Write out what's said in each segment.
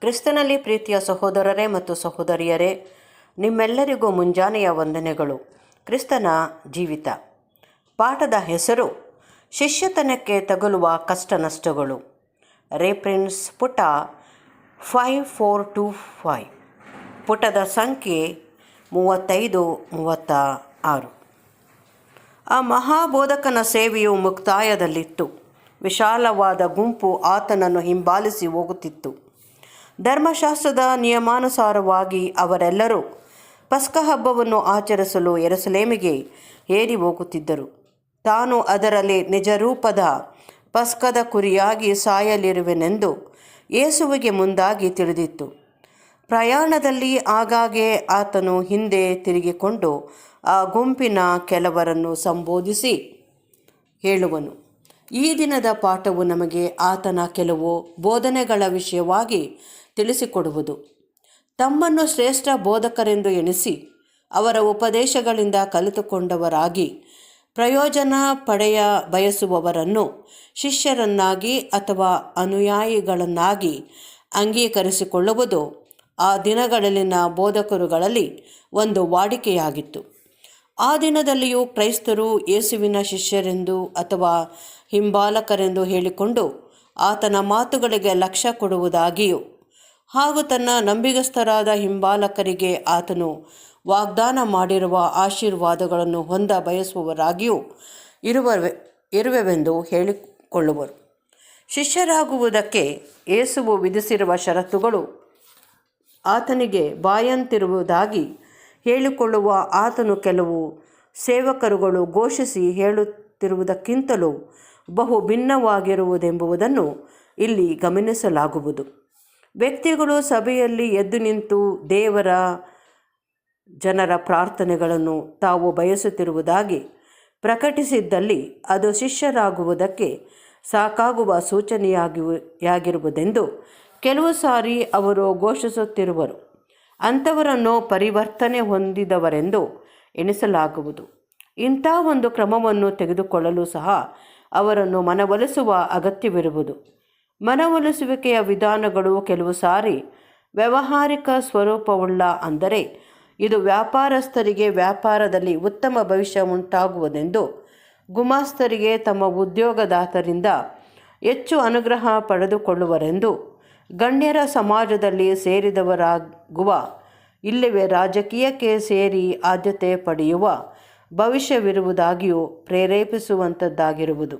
ಕ್ರಿಸ್ತನಲ್ಲಿ ಪ್ರೀತಿಯ ಸಹೋದರರೇ ಮತ್ತು ಸಹೋದರಿಯರೇ, ನಿಮ್ಮೆಲ್ಲರಿಗೂ ಮುಂಜಾನೆಯ ವಂದನೆಗಳು. ಕ್ರಿಸ್ತನ ಜೀವಿತ ಪಾಠದ ಹೆಸರು ಶಿಷ್ಯತನಕ್ಕೆ ತಗುಲುವ ಕಷ್ಟ ನಷ್ಟಗಳು. ರೆಫರೆನ್ಸ್ ಪುಟ 5425, ಪುಟದ ಸಂಖ್ಯೆ 35-36. ಆ ಮಹಾಬೋಧಕನ ಸೇವೆಯು ಮುಕ್ತಾಯದಲ್ಲಿತ್ತು. ವಿಶಾಲವಾದ ಗುಂಪು ಆತನನ್ನು ಹಿಂಬಾಲಿಸಿ ಹೋಗುತ್ತಿತ್ತು. ಧರ್ಮಶಾಸ್ತ್ರದ ನಿಯಮಾನುಸಾರವಾಗಿ ಅವರೆಲ್ಲರೂ ಪಸ್ಕ ಹಬ್ಬವನ್ನು ಆಚರಿಸಲು ಯೆರೂಸಲೇಮಿಗೆ ಏರಿ ಹೋಗುತ್ತಿದ್ದರು. ತಾನು ಅದರಲ್ಲಿ ನಿಜರೂಪದ ಪಸ್ಕದ ಕುರಿಯಾಗಿ ಸಾಯಲಿರುವೆನೆಂದು ಯೇಸುವಿಗೆ ಮುಂದಾಗಿ ತಿಳಿದಿತ್ತು. ಪ್ರಯಾಣದಲ್ಲಿ ಆಗಾಗ್ಗೆ ಆತನು ಹಿಂದೆ ತಿರುಗಿಕೊಂಡು ಆ ಗುಂಪಿನ ಕೆಲವರನ್ನು ಸಂಬೋಧಿಸಿ ಹೇಳುವನು. ಈ ದಿನದ ಪಾಠವು ನಮಗೆ ಆತನ ಕೆಲವು ಬೋಧನೆಗಳ ವಿಷಯವಾಗಿ ತಿಳಿಸಿಕೊಡುವುದು. ತಮ್ಮನ್ನು ಶ್ರೇಷ್ಠ ಬೋಧಕರೆಂದು ಎಣಿಸಿ ಅವರ ಉಪದೇಶಗಳಿಂದ ಕಲಿತುಕೊಂಡವರಾಗಿ ಪ್ರಯೋಜನ ಪಡೆಯ ಬಯಸುವವರನ್ನು ಶಿಷ್ಯರನ್ನಾಗಿ ಅಥವಾ ಅನುಯಾಯಿಗಳನ್ನಾಗಿ ಅಂಗೀಕರಿಸಿಕೊಳ್ಳುವುದು ಆ ದಿನಗಳಲ್ಲಿನ ಬೋಧಕರುಗಳಲ್ಲಿ ಒಂದು ವಾಡಿಕೆಯಾಗಿತ್ತು. ಆ ದಿನದಲ್ಲಿಯೂ ಕ್ರೈಸ್ತರು ಯೇಸುವಿನ ಶಿಷ್ಯರೆಂದು ಅಥವಾ ಹಿಂಬಾಲಕರೆಂದು ಹೇಳಿಕೊಂಡು ಆತನ ಮಾತುಗಳಿಗೆ ಲಕ್ಷ್ಯ ಕೊಡುವುದಾಗಿಯೂ ಹಾಗೂ ತನ್ನ ನಂಬಿಗಸ್ತರಾದ ಹಿಂಬಾಲಕರಿಗೆ ಆತನು ವಾಗ್ದಾನ ಮಾಡಿರುವ ಆಶೀರ್ವಾದಗಳನ್ನು ಹೊಂದ ಬಯಸುವವರಾಗಿಯೂ ಇರುವೆವೆಂದು ಹೇಳಿಕೊಳ್ಳುವರು. ಶಿಷ್ಯರಾಗುವುದಕ್ಕೆ ಯೇಸುವು ವಿಧಿಸಿರುವ ಷರತ್ತುಗಳು ಆತನಿಗೆ ಬಾಯಂತಿರುವುದಾಗಿ ಹೇಳಿಕೊಳ್ಳುವ ಆತನು ಕೆಲವು ಸೇವಕರುಗಳು ಘೋಷಿಸಿ ಹೇಳುತ್ತಿರುವುದಕ್ಕಿಂತಲೂ ಬಹು ಭಿನ್ನವಾಗಿರುವುದೆಂಬುದನ್ನು ಇಲ್ಲಿ ಗಮನಿಸಲಾಗುವುದು. ವ್ಯಕ್ತಿಗಳು ಸಭೆಯಲ್ಲಿ ಎದ್ದು ನಿಂತು ದೇವರ ಜನರ ಪ್ರಾರ್ಥನೆಗಳನ್ನು ತಾವು ಬಯಸುತ್ತಿರುವುದಾಗಿ ಪ್ರಕಟಿಸಿದ್ದಲ್ಲಿ ಅದು ಶಿಷ್ಯರಾಗುವುದಕ್ಕೆ ಸಾಕಾಗುವ ಸೂಚನೆಯಾಗಿರುವುದೆಂದು ಕೆಲವು ಸಾರಿ ಅವರು ಘೋಷಿಸುತ್ತಿರುವರು. ಅಂಥವರನ್ನು ಪರಿವರ್ತನೆ ಹೊಂದಿದವರೆಂದು ಎಣಿಸಲಾಗುವುದು. ಇಂಥ ಒಂದು ಕ್ರಮವನ್ನು ತೆಗೆದುಕೊಳ್ಳಲು ಸಹ ಅವರನ್ನು ಮನವೊಲಿಸುವ ಅಗತ್ಯವಿರುವುದು. ಮನವೊಲಿಸುವಿಕೆಯ ವಿಧಾನಗಳು ಕೆಲವು ಸಾರಿ ವ್ಯಾವಹಾರಿಕ ಸ್ವರೂಪವುಳ್ಳ, ಅಂದರೆ ಇದು ವ್ಯಾಪಾರಸ್ಥರಿಗೆ ವ್ಯಾಪಾರದಲ್ಲಿ ಉತ್ತಮ ಭವಿಷ್ಯ ಉಂಟಾಗುವುದೆಂದು, ಗುಮಾಸ್ತರಿಗೆ ತಮ್ಮ ಉದ್ಯೋಗದಾತರಿಂದ ಹೆಚ್ಚು ಅನುಗ್ರಹ ಪಡೆದುಕೊಳ್ಳುವರೆಂದು, ಗಣ್ಯರ ಸಮಾಜದಲ್ಲಿ ಸೇರಿದವರಾಗುವ ಇಲ್ಲವೇ ರಾಜಕೀಯಕ್ಕೆ ಸೇರಿ ಆದ್ಯತೆ ಪಡೆಯುವ ಭವಿಷ್ಯವಿರುವುದಾಗಿಯೂ ಪ್ರೇರೇಪಿಸುವಂಥದ್ದಾಗಿರುವುದು.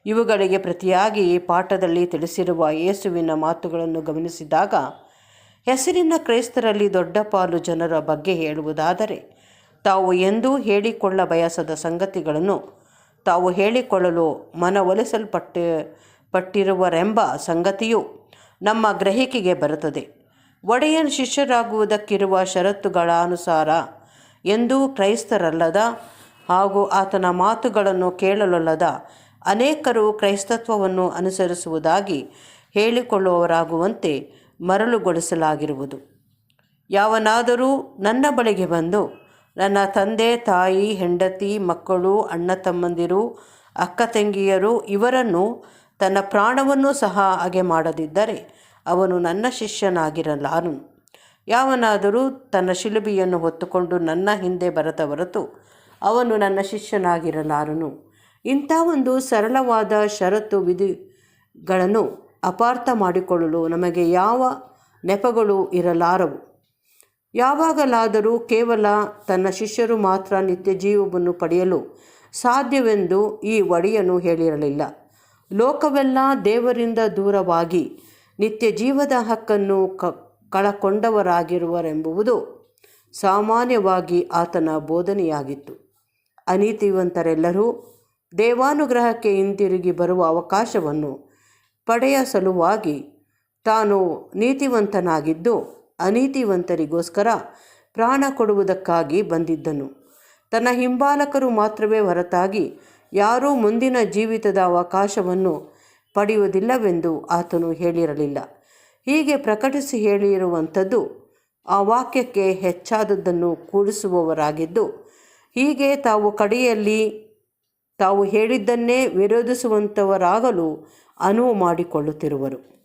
ಇವುಗಳಿಗೆ ಪ್ರತಿಯಾಗಿ ಈ ಪಾಠದಲ್ಲಿ ತಿಳಿಸಿರುವ ಯೇಸುವಿನ ಮಾತುಗಳನ್ನು ಗಮನಿಸಿದಾಗ ಹೆಸರಿನ ಕ್ರೈಸ್ತರಲ್ಲಿ ದೊಡ್ಡ ಪಾಲು ಜನರ ಬಗ್ಗೆ ಹೇಳುವುದಾದರೆ, ತಾವು ಎಂದೂ ಹೇಳಿಕೊಳ್ಳ ಬಯಸದ ಸಂಗತಿಗಳನ್ನು ತಾವು ಹೇಳಿಕೊಳ್ಳಲು ಮನವೊಲಿಸಲ್ಪಟ್ಟಿರುವರೆಂಬ ಸಂಗತಿಯು ನಮ್ಮ ಗ್ರಹಿಕೆಗೆ ಬರುತ್ತದೆ. ಒಡೆಯನ ಶಿಷ್ಯರಾಗುವುದಕ್ಕಿರುವ ಷರತ್ತುಗಳನುಸಾರ ಎಂದೂ ಕ್ರೈಸ್ತರಲ್ಲದ ಹಾಗೂ ಆತನ ಮಾತುಗಳನ್ನು ಕೇಳಲೊಲ್ಲದ ಅನೇಕರು ಕ್ರೈಸ್ತತ್ವವನ್ನು ಅನುಸರಿಸುವುದಾಗಿ ಹೇಳಿಕೊಳ್ಳುವವರಾಗುವಂತೆ ಮರಳುಗೊಳಿಸಲಾಗಿರುವುದು. ಯಾವನಾದರೂ ನನ್ನ ಬಳಿಗೆ ಬಂದು ನನ್ನ ತಂದೆ ತಾಯಿ, ಹೆಂಡತಿ, ಮಕ್ಕಳು, ಅಣ್ಣ ತಮ್ಮಂದಿರು, ಅಕ್ಕ ತಂಗಿಯರು ಇವರನ್ನು ತನ್ನ ಪ್ರಾಣವನ್ನು ಸಹ ಹಾಗೆ ಮಾಡದಿದ್ದರೆ ಅವನು ನನ್ನ ಶಿಷ್ಯನಾಗಿರಲಾರನು. ಯಾವನಾದರೂ ತನ್ನ ಶಿಲುಬೆಯನ್ನು ಹೊತ್ತುಕೊಂಡು ನನ್ನ ಹಿಂದೆ ಬರದ ಹೊರತು ಅವನು ನನ್ನ ಶಿಷ್ಯನಾಗಿರಲಾರನು. ಇಂಥ ಒಂದು ಸರಳವಾದ ಷರತ್ತು ವಿಧಿಗಳನ್ನು ಅಪಾರ್ಥ ಮಾಡಿಕೊಳ್ಳಲು ನಮಗೆ ಯಾವ ನೆಪಗಳೂ ಇರಲಾರವು. ಯಾವಾಗಲಾದರೂ ಕೇವಲ ತನ್ನ ಶಿಷ್ಯರು ಮಾತ್ರ ನಿತ್ಯ ಜೀವವನ್ನು ಪಡೆಯಲು ಸಾಧ್ಯವೆಂದು ಈ ಒಡೆಯನು ಹೇಳಿರಲಿಲ್ಲ. ಲೋಕವೆಲ್ಲ ದೇವರಿಂದ ದೂರವಾಗಿ ನಿತ್ಯ ಜೀವದ ಹಕ್ಕನ್ನು ಕಳಕೊಂಡವರಾಗಿರುವರೆಂಬುದು ಸಾಮಾನ್ಯವಾಗಿ ಆತನ ಬೋಧನೆಯಾಗಿತ್ತು. ಅನೀತಿವಂತರೆಲ್ಲರೂ ದೇವಾನುಗ್ರಹಕ್ಕೆ ಹಿಂತಿರುಗಿ ಬರುವ ಅವಕಾಶವನ್ನು ಪಡೆಯ ಸಲುವಾಗಿ ತಾನು ನೀತಿವಂತನಾಗಿದ್ದು ಅನೀತಿವಂತರಿಗೋಸ್ಕರ ಪ್ರಾಣ ಕೊಡುವುದಕ್ಕಾಗಿ ಬಂದಿದ್ದನು. ತನ್ನ ಹಿಂಬಾಲಕರು ಮಾತ್ರವೇ ಹೊರತಾಗಿ ಯಾರೂ ಮುಂದಿನ ಜೀವಿತದ ಅವಕಾಶವನ್ನು ಪಡೆಯುವುದಿಲ್ಲವೆಂದು ಆತನು ಹೇಳಿರಲಿಲ್ಲ. ಹೀಗೆ ಪ್ರಕಟಿಸಿ ಹೇಳಿರುವಂಥದ್ದು ಆ ವಾಕ್ಯಕ್ಕೆ ಹೆಚ್ಚಾದದ್ದನ್ನು ಕೂಡಿಸುವವರಾಗಿದ್ದು, ಹೀಗೆ ತಾವು ಕಡೆಯಲ್ಲಿ ತಾವು ಹೇಳಿದ್ದನ್ನೇ ವಿರೋಧಿಸುವಂಥವರಾಗಲು ಅನುವು ಮಾಡಿಕೊಳ್ಳುತ್ತಿರುವರು.